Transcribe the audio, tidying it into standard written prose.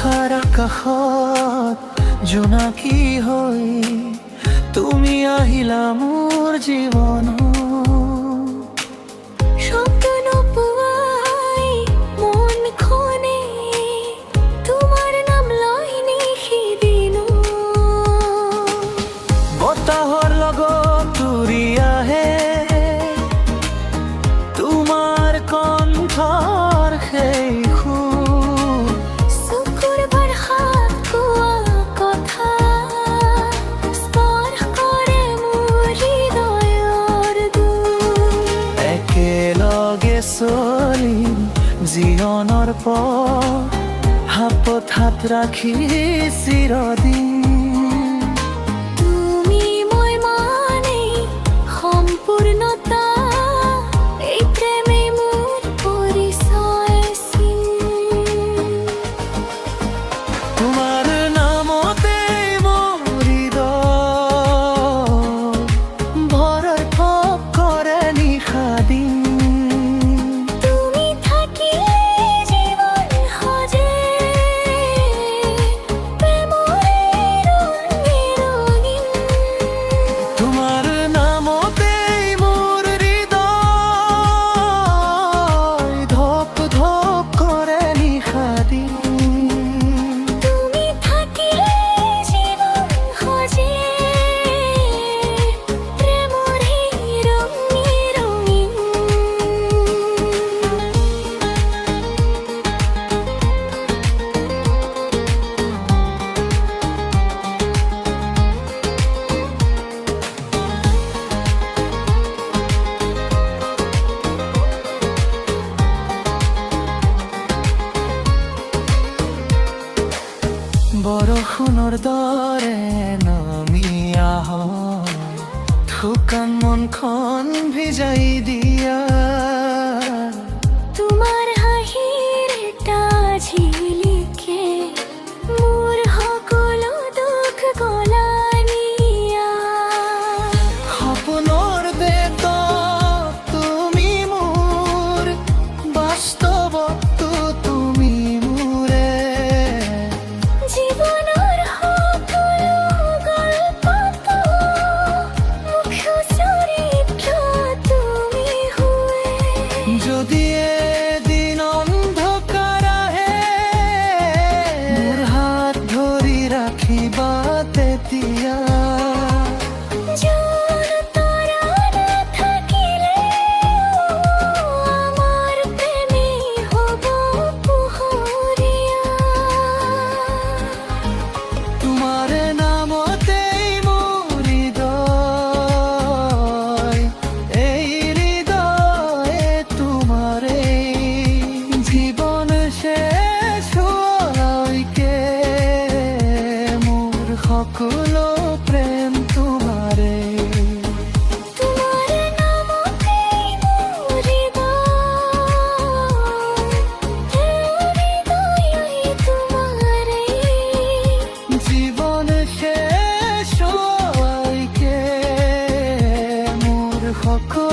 নিশাৰ আকাশত জোনাকী হৈ তুমি আহিলা মোৰ জীৱনত। বতাহৰ লগত উৰি আহে তোমাৰ কণ্ঠৰ সেই সুৰ, চকুৰ বৰষাত কোৱা কথা স্পৰ্শ কৰে মোৰ হৃদয়ৰ দুৱাৰ। একেলগে চলিম জীৱনৰ পথ, হাতত হাত ৰাখি চিৰদিন। তোমাৰ নামতেই মোৰ হৃদয় ভৰাই থপ কৰে নিশা দিন। তুমি থাকিলে জীৱন সজে প্ৰেমৰে ৰঙীন। তোমাৰ নামতেই মোৰ হৃদয় ধপ ধপ কৰে নিশা দিন। বৰষুণৰ দৰে নামি আহা, শুকান মনখন ভিজাই দিয়া। তোমাৰ হাঁহিৰ এটা ঝিলিকে মোৰ সকলো দুখ গলাই নিয়া। সপোনৰ দেশত তুমি মোৰ, বাস্তৱতো তুমি মোৰে। জীৱনৰ সকলো গল্পতো মুখ্য চৰিত্ৰ তুমি হৈ। যদি এদিন অন্ধকাৰ আহে মোৰ হাত ধৰি ৰাখিবা তেতিয়া। আমাৰ প্ৰেমে হ'ব পোহৰীয়া। তোমাৰ নামতেই মোৰ হৃদয়, এই হৃদয়ে তোমাৰেই জীৱন শেষ হোৱালৈকে মোৰ সকলো প্ৰেম তোমাৰেই। তোমাৰ নামতেই মোৰ হৃদয় তোমাৰেই। জীৱন শেষ হোৱালৈকে মোৰ সকলো